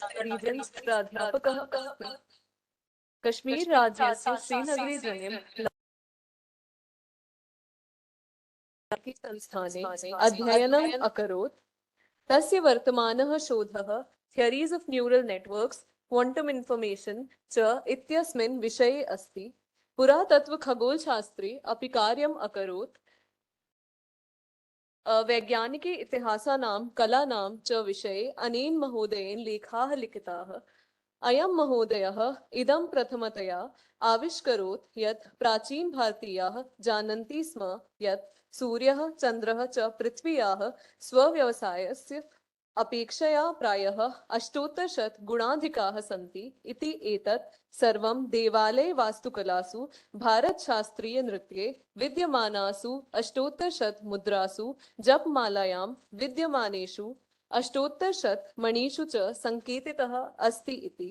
रीजेंट्स् प्राध्यापकः अस्मि। कश्मीर राज्यस्य श्रीनगरे जने संस्थाने अध्ययनम् अकरोत्। तस्य वर्तमानः शोधः theories of neural networks, quantum information च इत्यस्मिन् विषये अस्ति। पुरातत्त्वखगोलशास्त्रे अपि कार्यम् अकरोत्। वैज्ञानिके इतिहासानां कलानां च विषये अनेन महोदयेन लेखाः लिखिताः। अयं महोदयः इदं प्रथमतया आविष्करोत् यत् प्राचीन भारतीयाः जानन्ति स्म यत् सूर्यः चन्द्रः च पृथ्व्याः स्वव्यवसायस्य अपेक्षया प्रायः 800 गुणाधिकाः सन्ति इति। एतत् सर्वं देवालये वास्तुकलासु भारतशास्त्रीय नृत्ये विद्यमानासु 800 मुद्रासु जपमालायां विद्यमानेषु 800 मणिषु च संकेतितः अस्ति इति।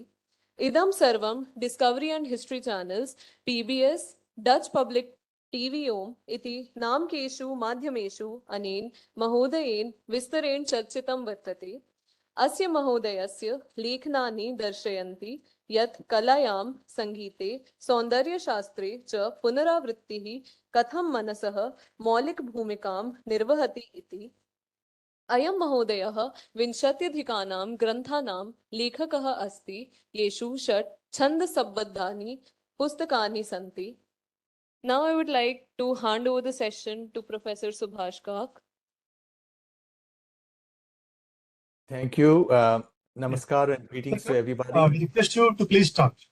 इदं सर्वं discovery and history channels, PBS, Dutch public TV OHM इति नामकेषु माध्यमेषु अनेन महोदयेन विस्तरेण चर्चितं वर्तते। अस्य महोदयस्य लेखनानि दर्शयन्ति यत् कलायां, संगीते, सौन्दर्यशास्त्रे च पुनरावृत्तिः कथं मनसः मौलिकभूमिकां निर्वहति इति। अयं महोदयः 20 ग्रन्थानां लेखकः अस्ति, येषु 6 छन्दसबद्धानि पुस्तकानि सन्ति। Now I would like to hand over the session to Professor Subhash Kak. Thank you. Namaskar and greetings to everybody. We request you to please start.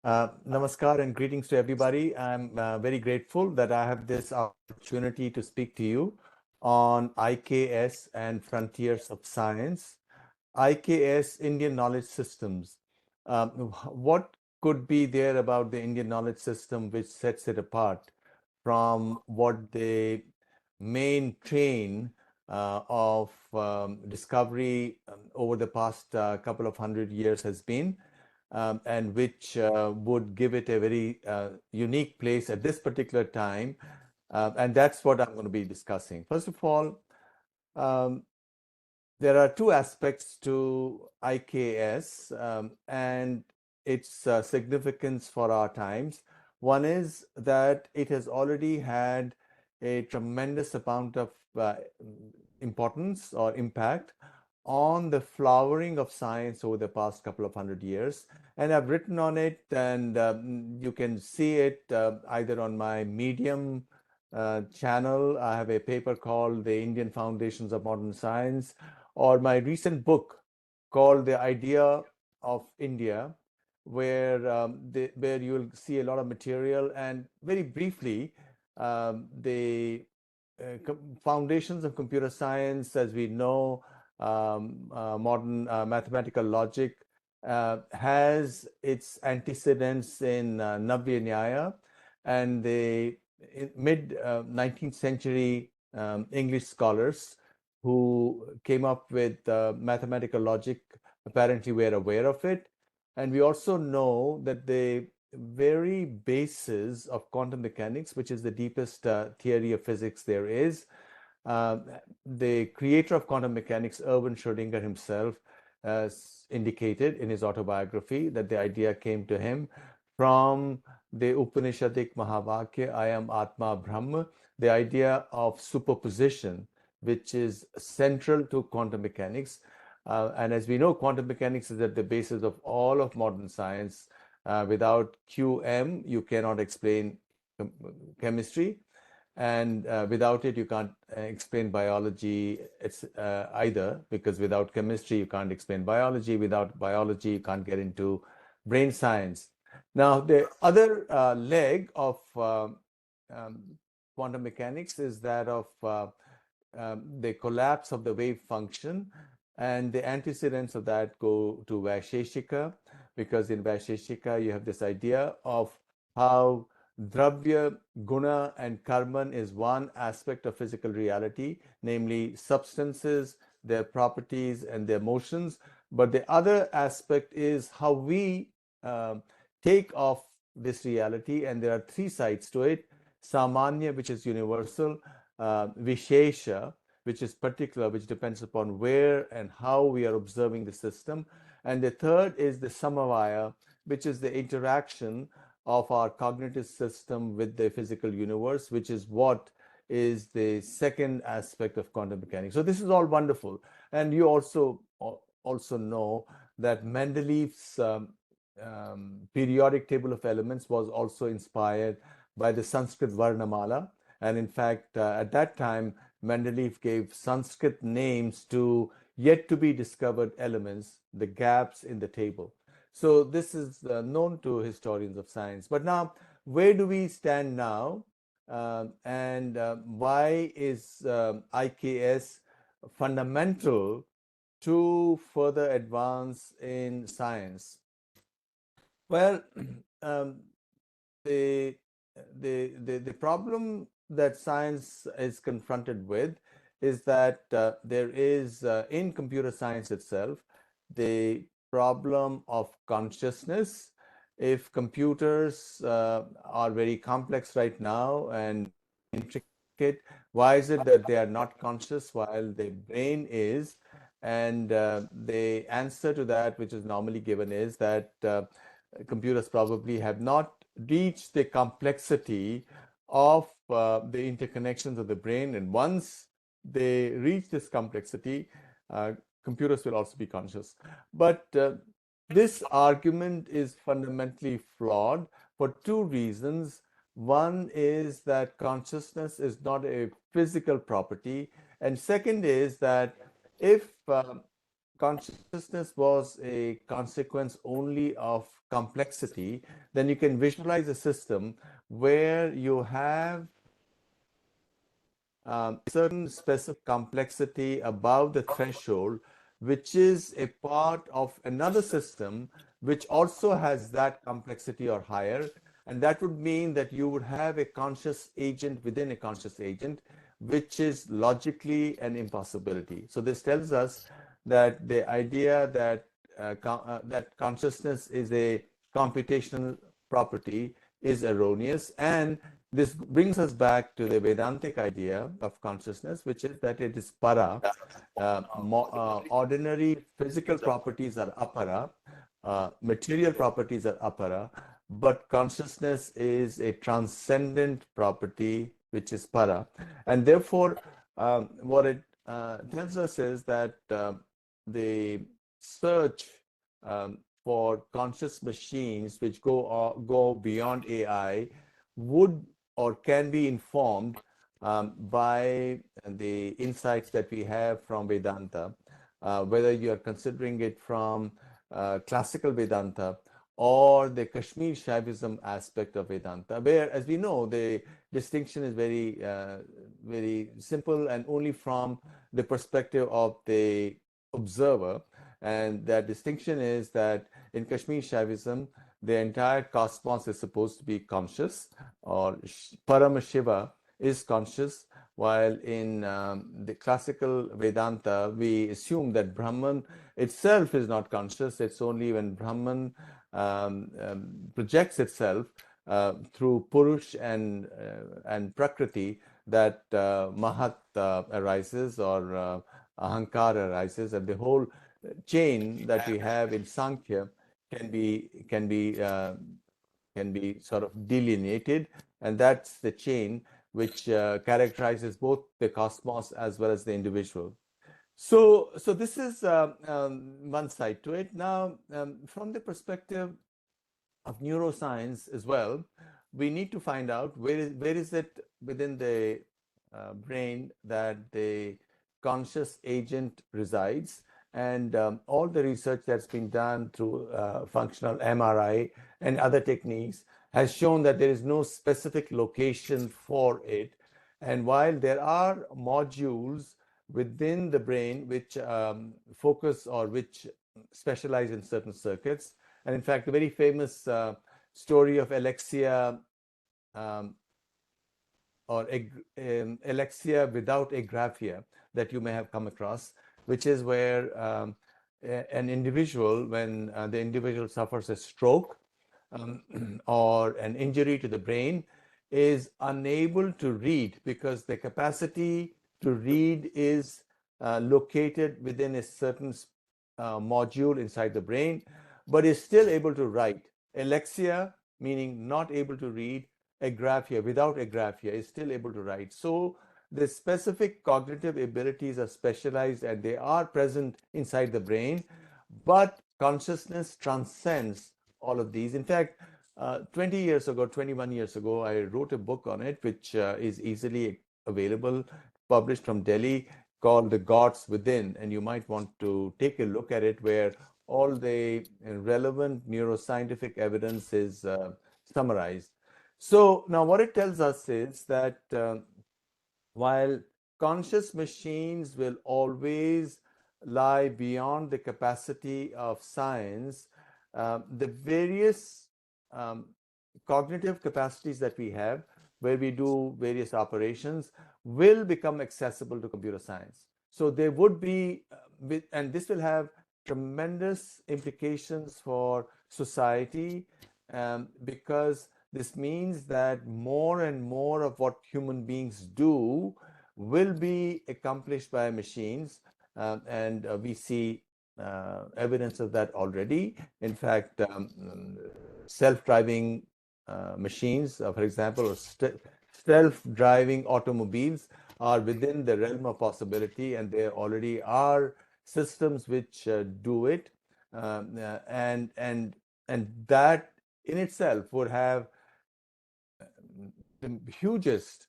Namaskar and greetings to everybody. I'm very grateful that I have this opportunity to speak to you on IKS and Frontiers of Science. IKS, Indian Knowledge Systems. What could be there about the Indian knowledge system which sets it apart from what the main train of discovery over the past couple of 100 years has been, and which would give it a very unique place at this particular time, and that's what I'm going to be discussing. First of all, there are two aspects to IKS and its significance for our times. One is that it has already had a tremendous amount of importance or impact on the flowering of science over the past couple of 100 years. And I've written on it, and you can see it either on my Medium channel. I have a paper called The Indian Foundations of Modern Science, or my recent book called The Idea of India, where you will see a lot of material. And very briefly, the foundations of computer science, as we know, modern mathematical logic, has its antecedents in Navya Nyaya and the mid-19th century English scholars who came up with mathematical logic apparently were aware of it. And we also know that the very basis of quantum mechanics, which is the deepest theory of physics there is, the creator of quantum mechanics, Erwin Schrödinger himself, indicated in his autobiography that the idea came to him from the Upanishadic Mahavakya, I am Atma Brahma, the idea of superposition, which is central to quantum mechanics. And as we know, quantum mechanics is at the basis of all of modern science. Without QM, you cannot explain chemistry, and without it, you can't explain biology either, because without chemistry, you can't explain biology. Without biology, you can't get into brain science. Now, the other leg of quantum mechanics is that of the collapse of the wave function. And the antecedents of that go to Vaisheshika, because in Vaisheshika, you have this idea of how Dravya, Guna, and Karman is one aspect of physical reality, namely substances, their properties, and their motions. But the other aspect is how we take off this reality, and there are three sides to it. Samanya, which is universal, Vishesha, which is particular, which depends upon where and how we are observing the system. And the third is the samavaya, which is the interaction of our cognitive system with the physical universe, which is what is the second aspect of quantum mechanics. So this is all wonderful. And you also know that Mendeleev's periodic table of elements was also inspired by the Sanskrit Varnamala. And in fact, at that time, Mendeleev gave Sanskrit names to yet to be discovered elements, the gaps in the table. So this is known to historians of science. But now, where do we stand now? And why is IKS fundamental to further advance in science? Well, um, the, the problem that science is confronted with is that there is in computer science itself the problem of consciousness. If computers are very complex right now and intricate, why is it that they are not conscious while the brain is? And the answer to that, which is normally given, is that computers probably have not reached the complexity of the interconnections of the brain. And once they reach this complexity, computers will also be conscious. But this argument is fundamentally flawed for two reasons. One is that consciousness is not a physical property. And second is that if consciousness was a consequence only of complexity, then you can visualize a system where you have certain specific complexity above the threshold, which is a part of another system which also has that complexity or higher. And that would mean that you would have a conscious agent within a conscious agent, which is logically an impossibility. So this tells us that the idea that that consciousness is a computational property is erroneous. And this brings us back to the Vedantic idea of consciousness, which is that it is para. Ordinary physical properties are apara, material properties are apara, but consciousness is a transcendent property, which is para. And therefore, what it tells us is that the search for conscious machines which go beyond AI would or can be informed by the insights that we have from Vedanta, whether you are considering it from classical Vedanta or the Kashmir Shaivism aspect of Vedanta, where, as we know, the distinction is very, very simple and only from the perspective of the observer. And that distinction is that in Kashmir Shaivism, the entire cosmos is supposed to be conscious, or Paramashiva is conscious, while in the classical Vedanta, we assume that Brahman itself is not conscious. It's only when Brahman projects itself through Purush and Prakriti that Mahat arises, or Ahankar arises, and the whole chain that we have in Sankhya can be sort of delineated, and that's the chain which characterizes both the cosmos as well as the individual. So this is one side to it. Now, from the perspective of neuroscience as well, we need to find out where is it within the brain that the conscious agent resides. And all the research that's been done through functional MRI and other techniques has shown that there is no specific location for it. And while there are modules within the brain which focus or which specialize in certain circuits, and in fact, the very famous story of Alexia Alexia without agraphia that you may have come across, which is where an individual, when the individual suffers a stroke or an injury to the brain, is unable to read because the capacity to read is located within a certain module inside the brain, but is still able to write. Alexia, meaning not able to read, agraphia, without agraphia, is still able to write. So the specific cognitive abilities are specialized and they are present inside the brain, but consciousness transcends all of these. In fact, 20 years ago, 21 years ago, I wrote a book on it, which is easily available, published from Delhi, called The Gods Within. And you might want to take a look at it, where all the relevant neuroscientific evidence is summarized. So now what it tells us is that while conscious machines will always lie beyond the capacity of science, the various um, cognitive capacities that we have, where we do various operations, will become accessible to computer science. So there would be, and this will have tremendous implications for society, because this means that more and more of what human beings do will be accomplished by machines, and we see evidence of that already. In fact, self-driving machines, for example, or self-driving automobiles are within the realm of possibility, and there already are systems which do it, and that in itself would have the hugest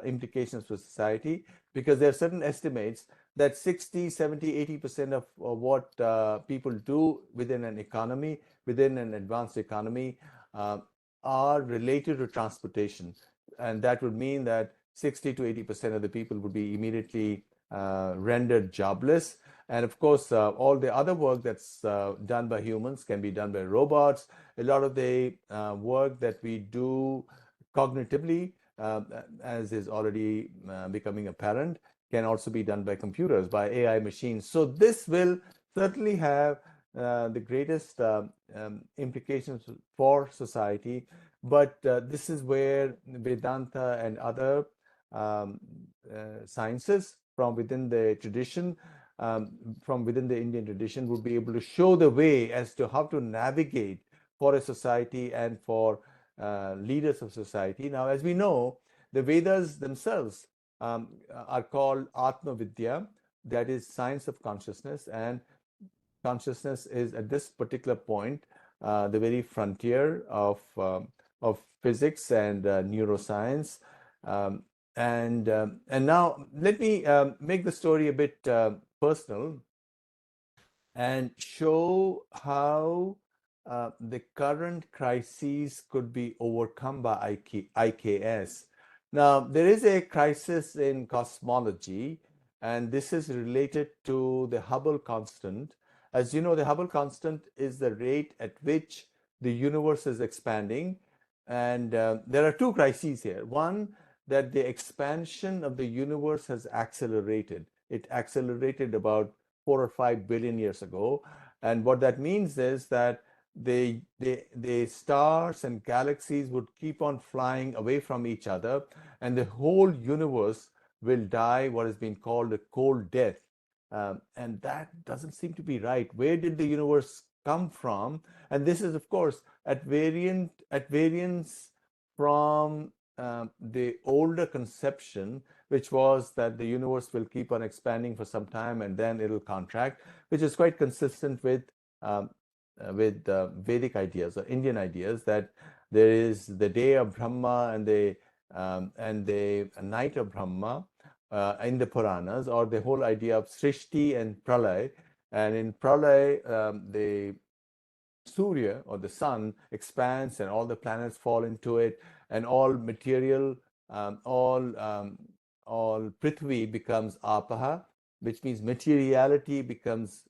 implications for society, because there are certain estimates that 60, 70, 80% of what people do within an economy, within an advanced economy, are related to transportation. And that would mean that 60 to 80% of the people would be immediately rendered jobless. And of course, all the other work that's done by humans can be done by robots. A lot of the work that we do cognitively, as is already becoming apparent, can also be done by computers, by AI machines. So this will certainly have the greatest implications for society. But this is where Vedanta and other sciences from within the tradition, from within the Indian tradition, would be able to show the way as to how to navigate for a society and for leaders of society. Now, as we know, the Vedas themselves are called Atma Vidya, that is science of consciousness, and consciousness is at this particular point the very frontier of physics and neuroscience. And now let me make the story a bit personal and show how the current crises could be overcome by IKS. Now, there is a crisis in cosmology, and this is related to the Hubble constant. As you know, the Hubble constant is the rate at which the universe is expanding. And there are two crises here. One, that the expansion of the universe has accelerated. It accelerated about 4 or 5 billion years ago. And what that means is that the stars and galaxies would keep on flying away from each other, and the whole universe will die what has been called a cold death. And that doesn't seem to be right. Where did the universe come from? And this is, of course, at variance from the older conception, which was that the universe will keep on expanding for some time and then it'll contract, which is quite consistent with Vedic ideas or Indian ideas, that there is the day of Brahma and the night of Brahma in the Puranas, or the whole idea of Srishti and Pralay. And in Pralay, the Surya, or the sun, expands and all the planets fall into it, and all material, all Prithvi becomes Apaha, which means materiality becomes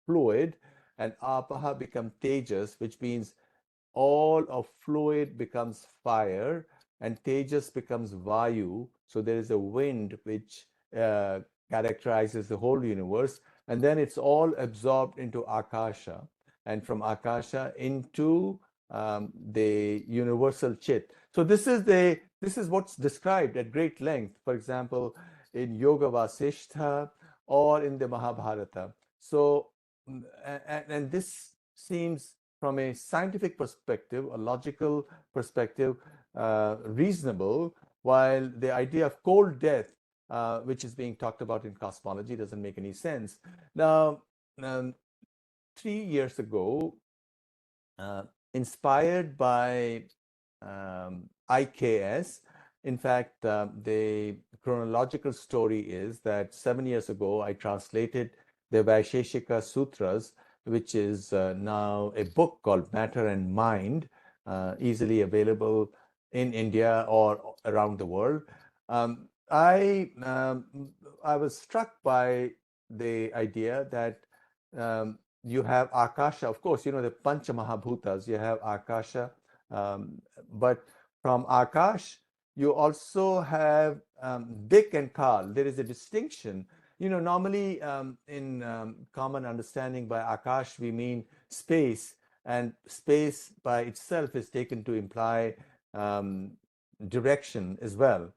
fluid, and Apaha becomes Tejas, which means all of fluid becomes fire, and Tejas becomes Vayu. So there is a wind which characterizes the whole universe, and then it's all absorbed into Akasha, and from Akasha into the universal Chit. So this is what's described at great length. For example, in Yoga Vasishtha, or in the Mahabharata. So, and this seems from a scientific perspective, a logical perspective, reasonable, while the idea of cold death, which is being talked about in cosmology, doesn't make any sense. Now, um, 3 years ago, uh, inspired by IKS. In fact, the chronological story is that 7 years ago, I translated the Vaisheshika Sutras, which is now a book called Matter and Mind, easily available in India or around the world. I was struck by the idea that you have Akasha, of course, the Pancha Mahabhutas, you have Akasha, but from Akash, you also have Dik and Kal. There is a distinction. Normally in common understanding by Akash, we mean space, and space by itself is taken to imply direction as well,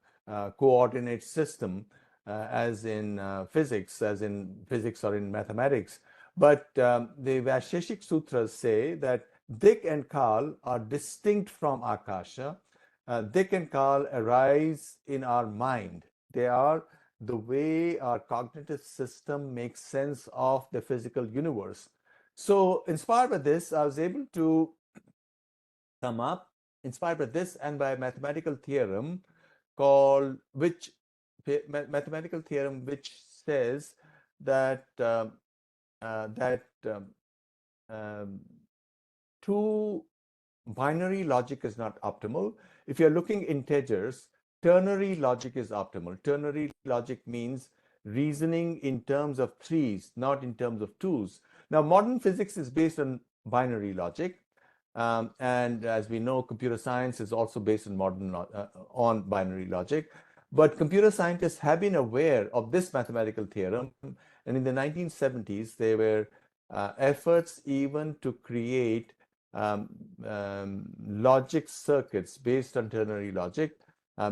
coordinate system, as in physics or in mathematics. But the Vaisheshik Sutras say that Dik and Kal are distinct from Akasha. Dik and Kal arise in our mind. They are the way our cognitive system makes sense of the physical universe. So, inspired by this, I was able to come up, inspired by this and by a mathematical theorem which says that that two binary logic is not optimal. If you're looking integers, ternary logic is optimal. Ternary logic means reasoning in terms of threes, not in terms of twos. Now, modern physics is based on binary logic. And as we know, computer science is also based on binary logic. But computer scientists have been aware of this mathematical theorem. And in the 1970s, there were efforts even to create logic circuits based on ternary logic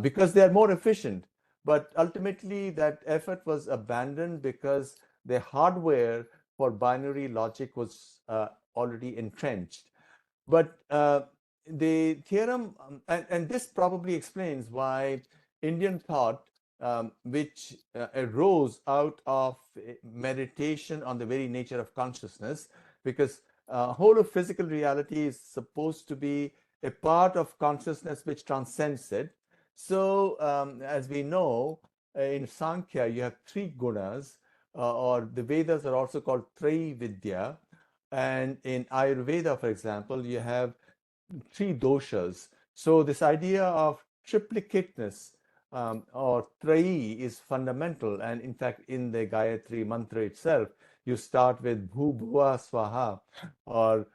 because they are more efficient. But ultimately, that effort was abandoned because the hardware for binary logic was already entrenched. But the theorem, and this probably explains why Indian thought, which arose out of meditation on the very nature of consciousness, because whole of physical reality is supposed to be a part of consciousness which transcends it. So, as we know, in Sankhya, you have three gunas, or the Vedas are also called Vidya. And in Ayurveda, for example, you have three doshas. So this idea of triplicateness or trayi is fundamental. And in fact, in the Gayatri mantra itself, you start with bhu bhuva swaha, or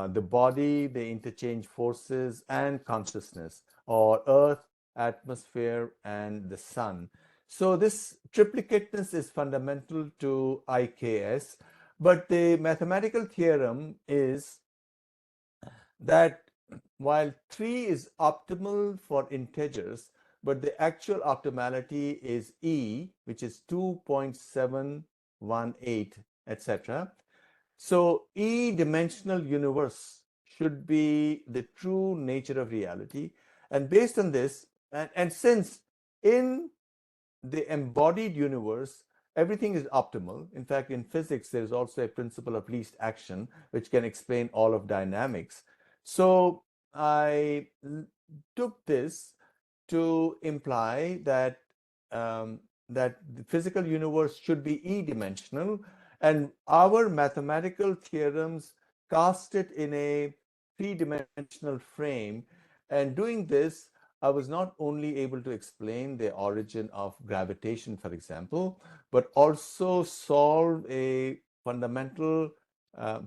the body, the interchange forces, and consciousness, or earth, atmosphere, and the sun. So this triplicateness is fundamental to IKS. But the mathematical theorem is that while 3 is optimal for integers, but the actual optimality is E, which is 2.718, etc. So E-dimensional universe should be the true nature of reality. And based on this, and since in the embodied universe, everything is optimal. In fact, in physics, there is also a principle of least action, which can explain all of dynamics. So I took this to imply that that the physical universe should be e-dimensional, and our mathematical theorems cast it in a three-dimensional frame. And doing this, I was not only able to explain the origin of gravitation, for example, but also solve a fundamental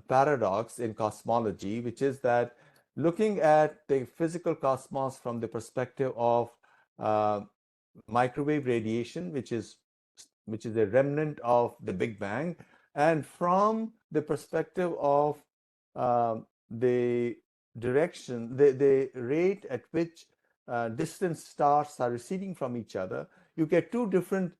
paradox in cosmology, which is that looking at the physical cosmos from the perspective of uh, microwave radiation, which is a remnant of the Big Bang, and from the perspective of the direction, the rate at which distant stars are receding from each other, you get two different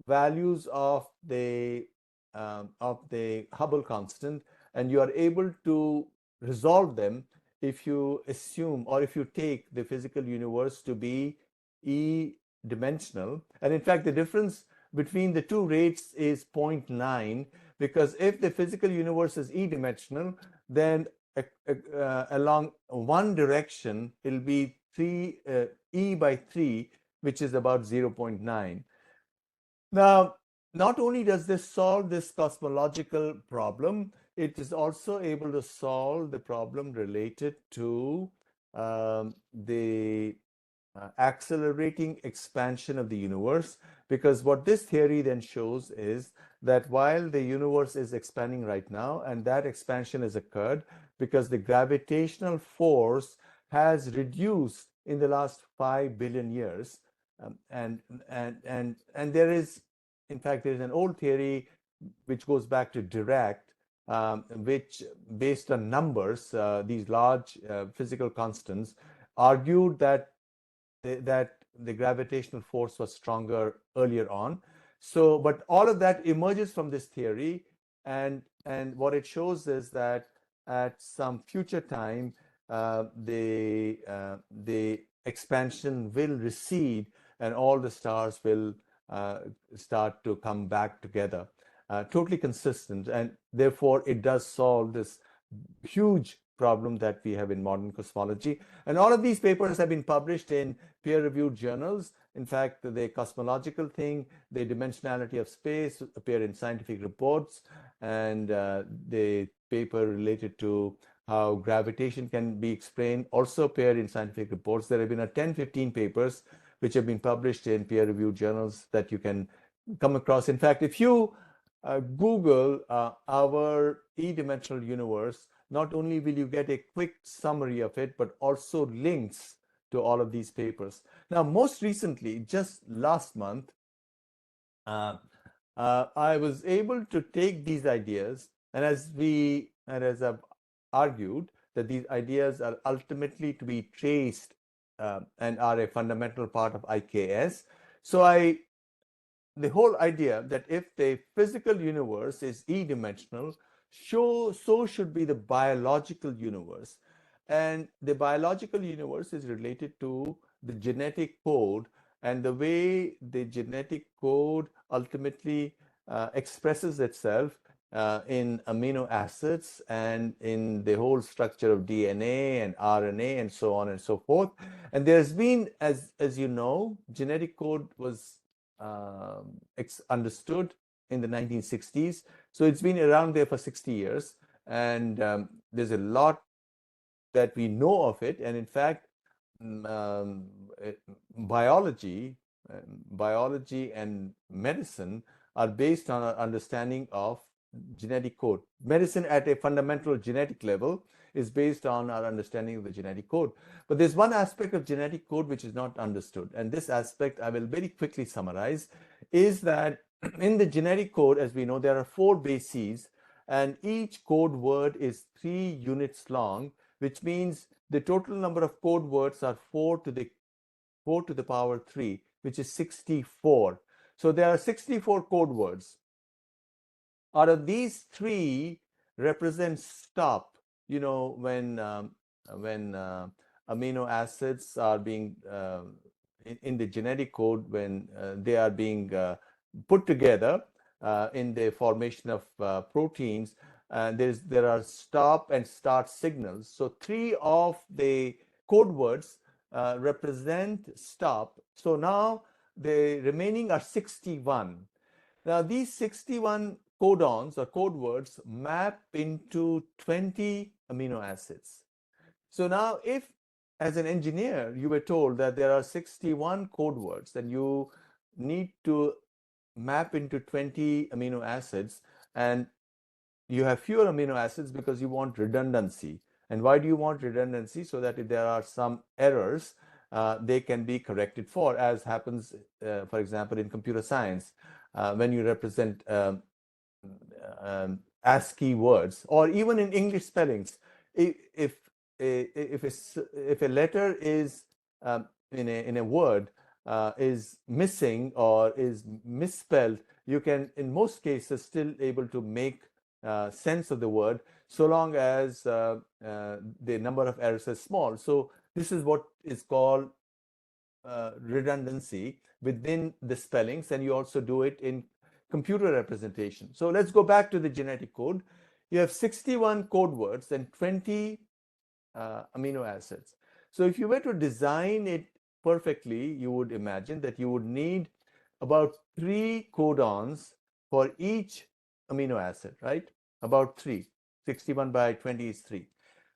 values of the Hubble constant, and you are able to resolve them if you assume or if you take the physical universe to be e-dimensional. And in fact, the difference between the two rates is 0.9, because if the physical universe is e-dimensional, then along one direction it'll be 3 e by 3, which is about 0.9. Now, not only does this solve this cosmological problem, it is also able to solve the problem related to the accelerating expansion of the universe, because what this theory then shows is that while the universe is expanding right now, and that expansion has occurred because the gravitational force has reduced in the last 5 billion years. And there is, in fact, there is an old theory which goes back to Dirac, which, based on numbers, these large physical constants, argued that the gravitational force was stronger earlier on. So, but all of that emerges from this theory, and what it shows is that at some future time, the expansion will recede, and all the stars will start to come back together, totally consistent, and therefore it does solve this huge problem that we have in modern cosmology. And all of these papers have been published in peer-reviewed journals. In fact, the cosmological thing, the dimensionality of space, appear in scientific reports, and the paper related to how gravitation can be explained also appear in scientific reports. There have been 10-15 papers which have been published in peer-reviewed journals that you can come across. In fact, if you Google our e-dimensional universe, not only will you get a quick summary of it, but also links to all of these papers. Now, most recently, just last month, I was able to take these ideas, and as I've argued, that these ideas are ultimately to be traced and are a fundamental part of IKS. So the whole idea that if the physical universe is e-dimensional, so should be the biological universe. And the biological universe is related to the genetic code, and the way the genetic code ultimately expresses itself in amino acids and in the whole structure of DNA and RNA and so on and so forth. And there's been, as you know, genetic code was understood in the 1960s. So it's been around there for 60 years. And there's a lot that we know of it. And in fact, biology and medicine are based on our understanding of genetic code. Medicine at a fundamental genetic level is based on our understanding of the genetic code. But there's one aspect of genetic code which is not understood. And this aspect I will very quickly summarize, is that in the genetic code, as we know, there are 4 bases, and each code word is 3 units long, which means the total number of code words are 4 to the power 3, which is 64. So there are 64 code words. Out of these, 3 represent stop. You know, when amino acids are being in the genetic code, when they are being put together in the formation of proteins, there are stop and start signals. So 3 of the code words represent stop. So now the remaining are 61. Now these 61 codons or code words map into 20 amino acids. So now, if as an engineer you were told that there are 61 code words, then you need to map into 20 amino acids, and you have fewer amino acids because you want redundancy. And why do you want redundancy? So that if there are some errors, they can be corrected for, as happens, for example, in computer science, when you represent ASCII words, or even in English spellings. If a letter is in a word, is missing or is misspelled, you can, in most cases, still able to make sense of the word, so long as the number of errors is small. So this is what is called redundancy within the spellings, and you also do it in computer representation. So let's go back to the genetic code. You have 61 code words and 20 amino acids. So if you were to design it perfectly, you would imagine that you would need about 3 codons for each amino acid, right? About 3. 61 by 20 is 3.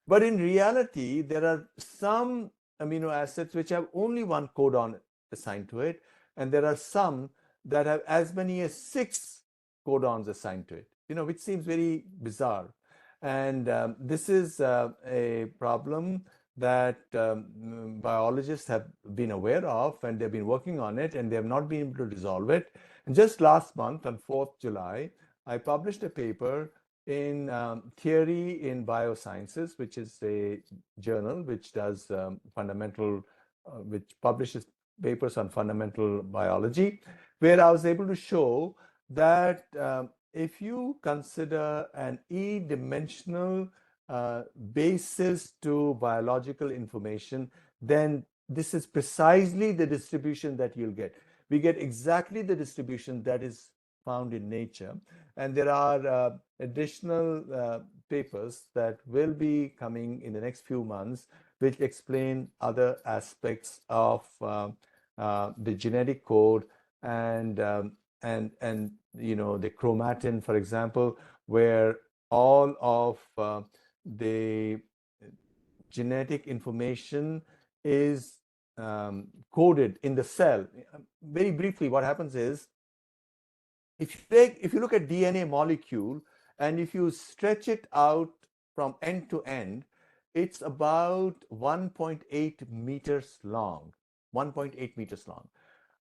But in reality, there are some amino acids which have only one codon assigned to it, and there are some that have as many as 6 codons assigned to it, which seems very bizarre. And this is a problem that biologists have been aware of, and they've been working on it, and they have not been able to resolve it. And just last month, on 4th July, I published a paper in Theory in Biosciences, which is a journal which does which publishes papers on fundamental biology, where I was able to show that if you consider an e-dimensional basis to biological information, then this is precisely the distribution that you'll get. We get exactly the distribution that is found in nature. And there are additional papers that will be coming in the next few months, which explain other aspects of the genetic code and the chromatin, for example, where all of the genetic information is coded in the cell. Very briefly, what happens is, if you look at DNA molecule and if you stretch it out from end to end, it's about 1.8 meters long. 1.8 meters long.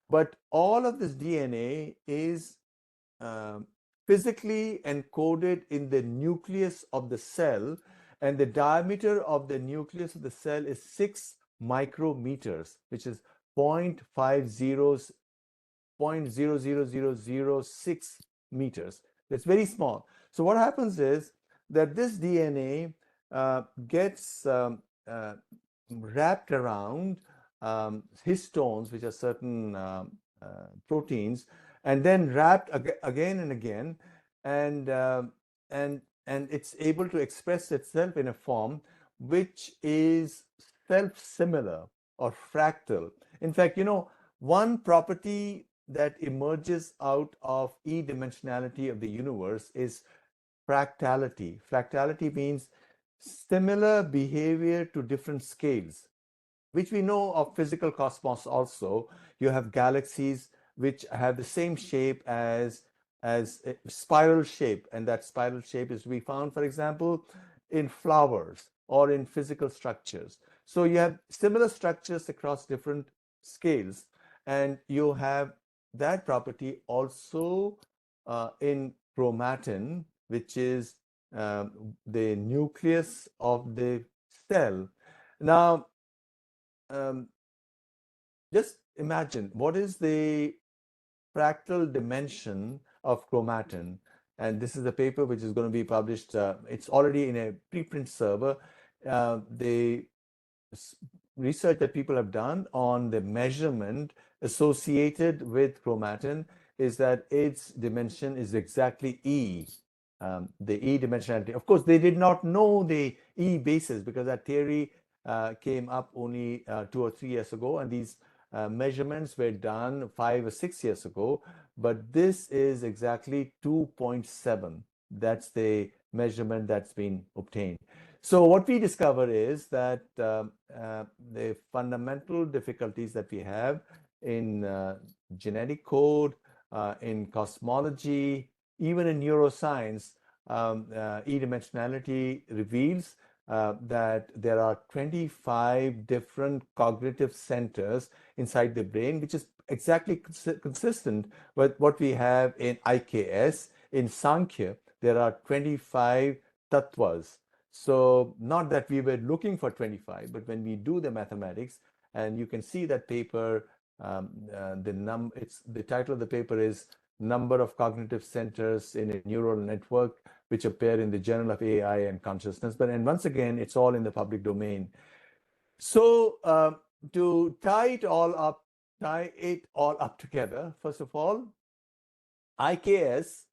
But all of this DNA is physically encoded in the nucleus of the cell, and the diameter of the nucleus of the cell is 6 micrometers, which is 0.000006 meters. That's very small. So what happens is that this DNA gets wrapped around histones, which are certain proteins, and then wrapped again and again, and it's able to express itself in a form which is self-similar or fractal. In fact, one property that emerges out of e-dimensionality of the universe is fractality. Fractality means similar behavior to different scales, which we know of physical cosmos also. You have galaxies which have the same shape as a spiral shape, and that spiral shape is to be found, for example, in flowers or in physical structures. So you have similar structures across different scales, and you have that property also in chromatin, which is the nucleus of the cell. Now, just imagine, what is the fractal dimension of chromatin? And this is a paper which is going to be published. It's already in a preprint server. The research that people have done on the measurement associated with chromatin is that its dimension is exactly E, the E dimensionality. Of course, they did not know the E basis because that theory came up only 2 or 3 years ago, and these measurements were done 5 or 6 years ago, but this is exactly 2.7. That's the measurement that's been obtained. So what we discover is that the fundamental difficulties that we have in genetic code, in cosmology, even in neuroscience, e-dimensionality reveals that there are 25 different cognitive centers inside the brain, which is exactly consistent with what we have in IKS. In Sankhya, there are 25 tattvas. So not that we were looking for 25, but when we do the mathematics, and you can see that paper The title of the paper is Number of Cognitive Centers in a Neural Network, which appear in the Journal of AI and Consciousness. And once again, it's all in the public domain. So to tie it all up together, first of all, IKS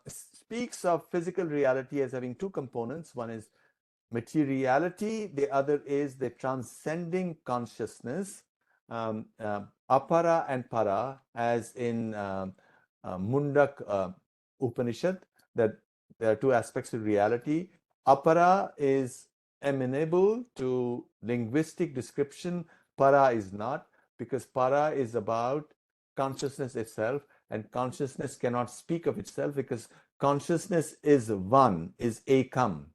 speaks of physical reality as having two components. One is materiality, the other is the transcending consciousness, apara and para, as in Mundak Upanishad, that there are two aspects of reality. Apara is amenable to linguistic description, para is not, because para is about consciousness itself, and consciousness cannot speak of itself because consciousness is one, is ekam.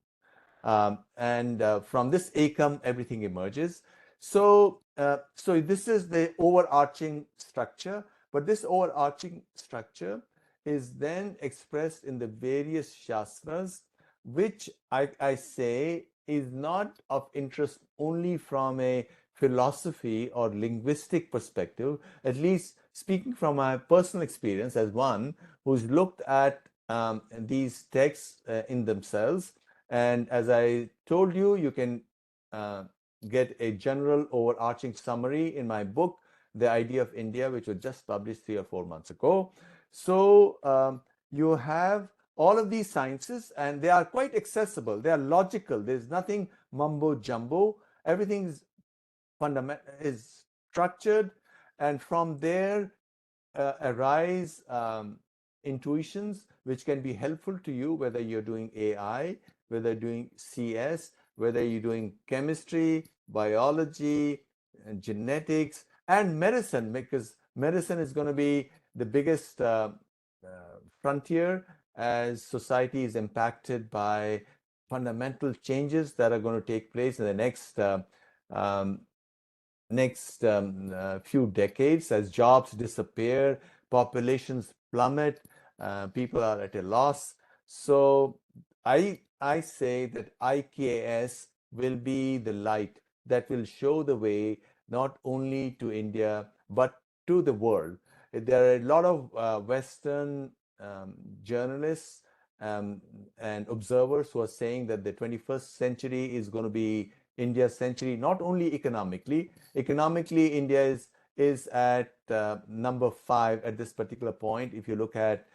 From this ekam, everything emerges. So this is the overarching structure, but this overarching structure is then expressed in the various shastras, which I say is not of interest only from a philosophy or linguistic perspective, at least speaking from my personal experience as one who's looked at these texts in themselves. And as I told you, you can get a general overarching summary in my book, The Idea of India, which was just published 3 or 4 months ago. So you have all of these sciences, and they are quite accessible. They are logical. There's nothing mumbo jumbo. Everything is structured, and from there arise intuitions which can be helpful to you, whether you're doing AI, whether you're doing CS, whether you're doing chemistry, biology, and genetics, and medicine, because medicine is going to be the biggest frontier as society is impacted by fundamental changes that are going to take place in the next few decades as jobs disappear, populations plummet, people are at a loss. So I say that IKS will be the light that will show the way not only to India but to the world. There are a lot of Western journalists and observers who are saying that the 21st century is going to be India's century, not only economically. Economically, India is at number 5 at this particular point, if you look at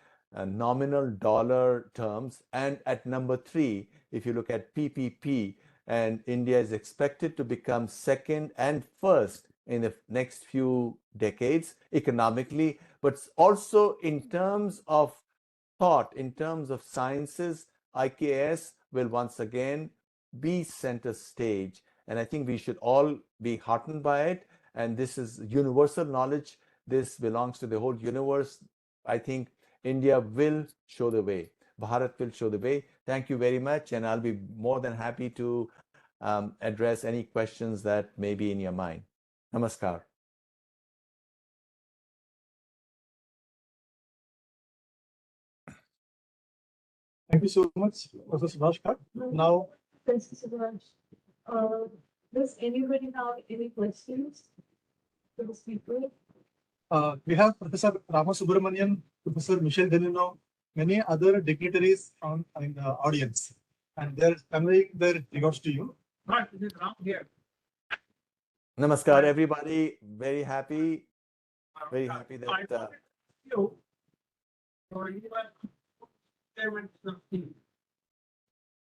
nominal dollar terms, and at number 3, if you look at PPP, and India is expected to become second and first in the next few decades economically, but also in terms of thought, in terms of sciences, IKS will once again be center stage. And I think we should all be heartened by it. And this is universal knowledge. This belongs to the whole universe. I think India will show the way. Bharat will show the way. Thank you very much. And I'll be more than happy to address any questions that may be in your mind. Namaskar. Thank you so much, Prof.Subhash Kak. Now, Thanks, Subhash. Does anybody have any questions for the speaker? we have Professor Rama Subramanian, Professor Michelle Delino, many other dignitaries in the audience, and they're conveying their regards to you. Right, it is around here. Namaskar, everybody. Very happy that. I wanted you, or even statements of things.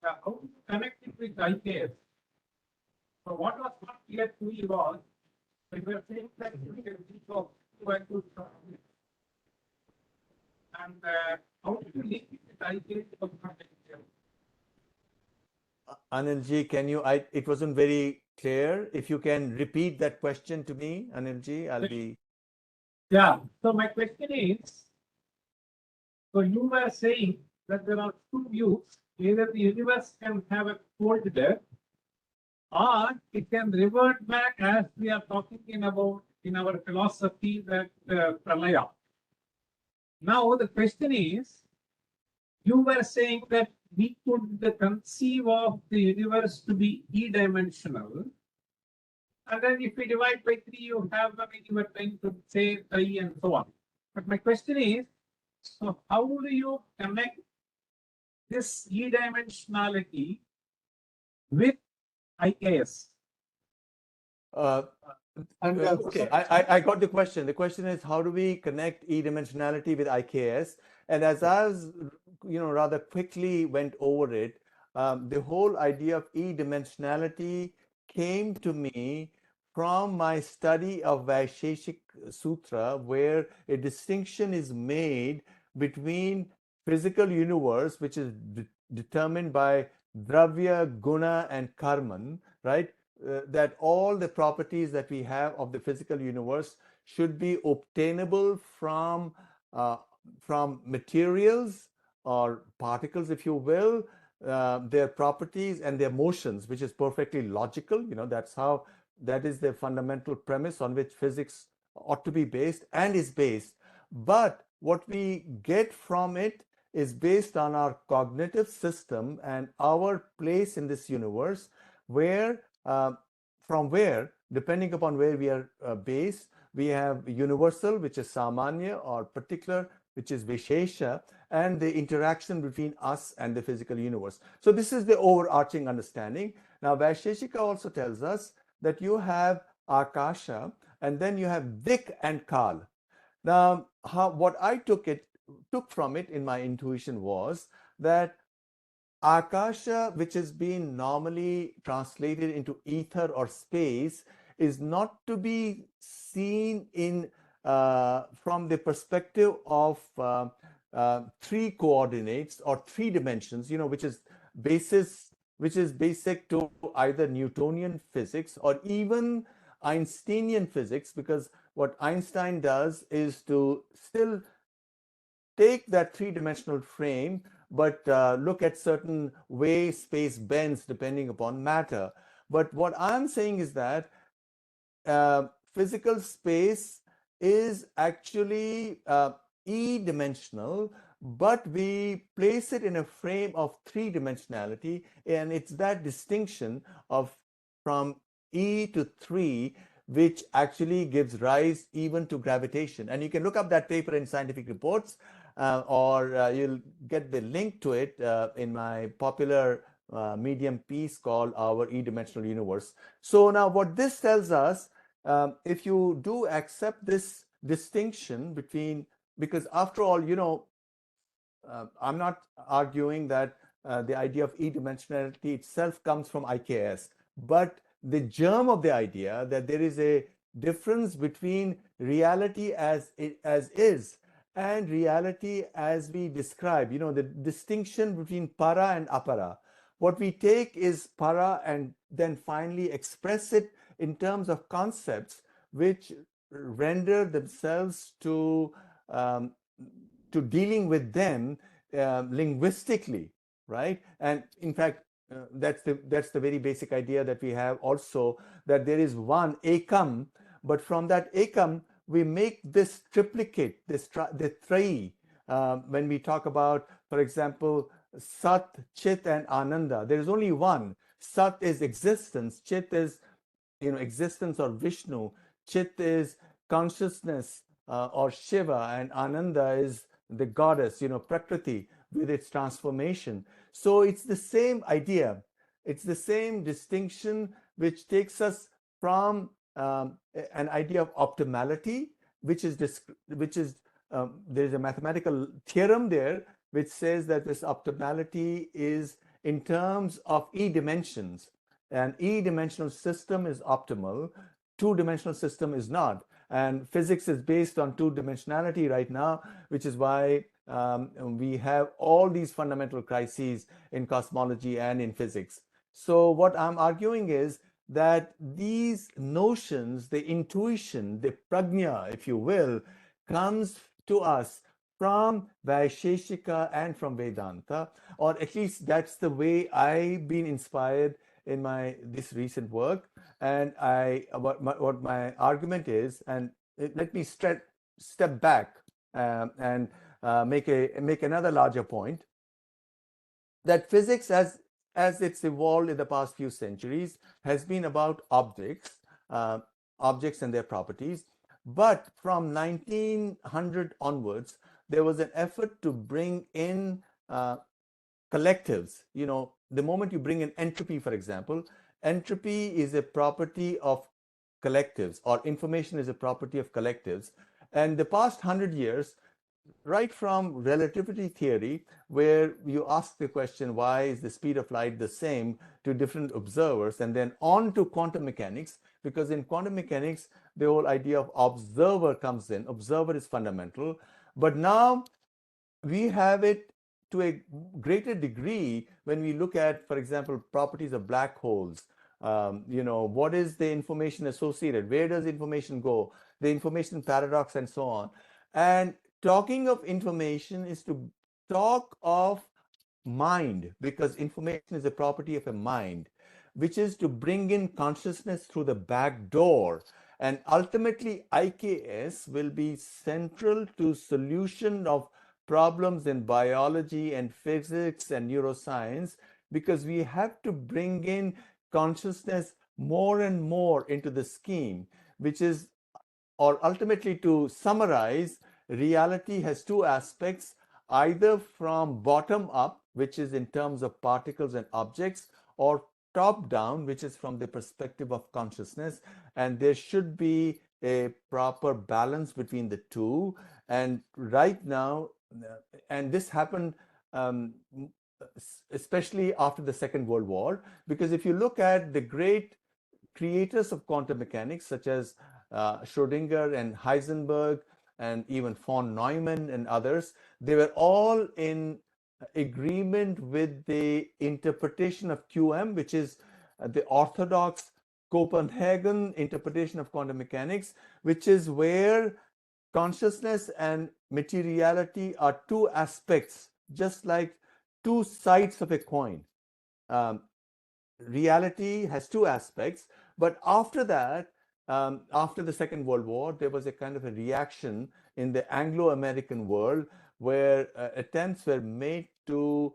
How to connect it with IKS. So what was not clear to me was, we were saying that we can teach of and how do you link it with IKS of Anilji, can you, it wasn't very clear. If you can repeat that question to me, Anilji, I'll be. Yeah, so my question is, so you were saying that there are two views, either the universe can have a cold death, or it can revert back as we are talking about in our philosophy that pralaya. Now the question is, you were saying that we could conceive of the universe to be e-dimensional, And then if we divide by 3, you have, I mean, you were trying to say 3 and so on. But my question is, so how do you connect this e-dimensionality with IKS? And Okay, I got the question. The question is, how do we connect e-dimensionality with IKS? And as I was, rather quickly went over it, the whole idea of e-dimensionality came to me from my study of Vaisheshik Sutra, where a distinction is made between physical universe, which is determined by Dravya, Guna, and Karman, right? That all the properties that we have of the physical universe should be obtainable from materials or particles, if you will, their properties and their motions, which is perfectly logical. That is the fundamental premise on which physics ought to be based and is based. But what we get from it is based on our cognitive system and our place in this universe, where from where, depending upon where we are based, we have universal, which is samanya, or particular, which is vishesha, and the interaction between us and the physical universe. So this is the overarching understanding. Now, Vaisheshika also tells us that you have akasha, and then you have dik and kal. Now, what I took from it in my intuition was that Akasha, which has been normally translated into ether or space, is not to be seen in from the perspective of three coordinates or three dimensions, which is basic to either Newtonian physics or even Einsteinian physics, because what Einstein does is to still take that three-dimensional frame, but look at certain way space bends depending upon matter. But what I'm saying is that physical space is actually e-dimensional, but we place it in a frame of three-dimensionality, and it's that distinction of from E to 3 which actually gives rise even to gravitation. And you can look up that paper in Scientific Reports, or you'll get the link to it in my popular Medium piece called Our E-Dimensional Universe. So now what this tells us, if you do accept this distinction between, because after all, I'm not arguing that the idea of e-dimensionality itself comes from IKS, but the germ of the idea that there is a difference between reality as is and reality as we describe, the distinction between para and apara. What we take is para and then finally express it in terms of concepts which render themselves to dealing with them linguistically, right? And in fact, that's the very basic idea that we have also, that there is one ekam, but from that ekam we make this triplicate, the three. When we talk about, for example, Sat, Chit, and Ananda, there is only one. Sat is existence, Chit is existence or Vishnu, Chit is consciousness or Shiva, and Ananda is the goddess, Prakriti with its transformation. So it's the same idea. It's the same distinction which takes us from an idea of optimality, which is there's a mathematical theorem there which says that this optimality is in terms of E dimensions. An E-dimensional system is optimal, two-dimensional system is not. And physics is based on two-dimensionality right now, which is why we have all these fundamental crises in cosmology and in physics. So what I'm arguing is that these notions, the intuition, the prajna, if you will, comes to us from Vaisheshika and from Vedanta, or at least that's the way I've been inspired in this recent work. And what my argument is, and let me step back and make another larger point, that physics as it's evolved in the past few centuries has been about objects, objects and their properties. But from 1900 onwards, there was an effort to bring in collectives. You know, the moment you bring in entropy, for example, entropy is a property of collectives, or information is a property of collectives. And the past 100 years, right from relativity theory, where you ask the question, why is the speed of light the same to different observers, and then on to quantum mechanics, because in quantum mechanics, the whole idea of observer comes in. Observer is fundamental. But now we have it to a greater degree when we look at, for example, properties of black holes. You know, what is the information associated? Where does information go? The information paradox and so on. And talking of information is to talk of mind, because information is a property of a mind, which is to bring in consciousness through the back door. And ultimately, IKS will be central to solution of problems in biology and physics and neuroscience, because we have to bring in consciousness more and more into the scheme, which is, or ultimately to summarize, reality has two aspects, either from bottom up, which is in terms of particles and objects, or top down, which is from the perspective of consciousness. And there should be a proper balance between the two. And right now, and this happened especially after the Second World War, because if you look at the great creators of quantum mechanics, such as Schrödinger and Heisenberg, and even von Neumann and others, they were all in agreement with the interpretation of QM, which is the orthodox Copenhagen interpretation of quantum mechanics, which is where consciousness and materiality are two aspects, just like two sides of a coin. Reality has two aspects, but after that, after the Second World War, there was a kind of a reaction in the Anglo-American world where attempts were made to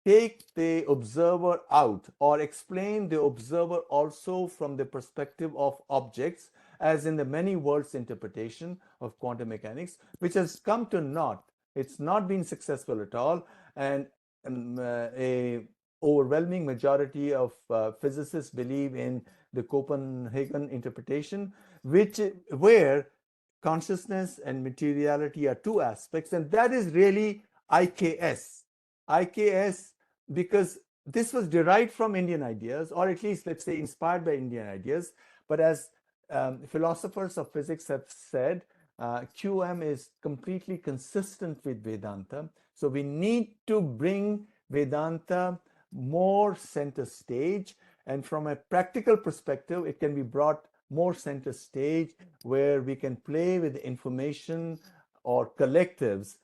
take the observer out, or explain the observer also from the perspective of objects, as in the many worlds interpretation of quantum mechanics, which has come to naught. It's not been successful at all. And a overwhelming majority of physicists believe in the Copenhagen interpretation, where consciousness and materiality are two aspects, and that is really IKS. IKS, because this was derived from Indian ideas, or at least, let's say, inspired by Indian ideas. But as philosophers of physics have said, QM is completely consistent with Vedanta. So we need to bring Vedanta more center stage, and from a practical perspective, it can be brought more center stage, where we can play with information or collectives,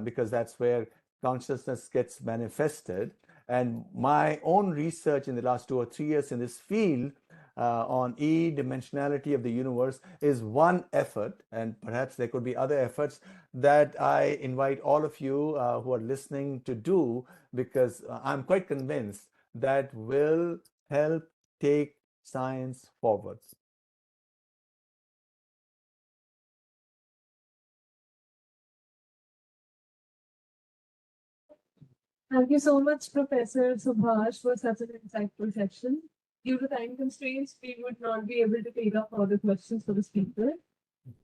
because that's where consciousness gets manifested. And my own research in the last 2 or 3 years in this field on e-dimensionality of the universe is one effort, and perhaps there could be other efforts that I invite all of you who are listening to do, because I'm quite convinced that will help take science forward. Thank you so much, Professor Subhash, for such an insightful session. Due to time constraints, we would not be able to take up all the questions for the speaker.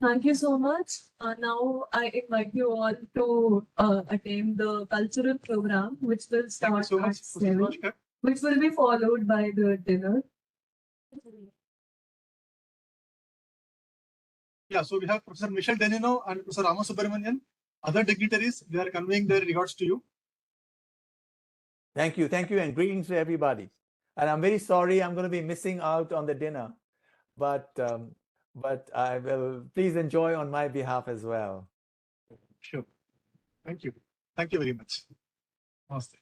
Thank you so much. Now I invite you all to attend the cultural program, which will Thank you start so at much, 7, Prof.Subhash Kak. which will be followed by the dinner. Yeah, so we have Professor Michel Denino and Professor Rama Subramanian. Other dignitaries, they are conveying their regards to you. Thank you, and greetings to everybody. And I'm very sorry I'm going to be missing out on the dinner, but I will please enjoy on my behalf as well. Sure. Thank you. Thank you very much. Namaste.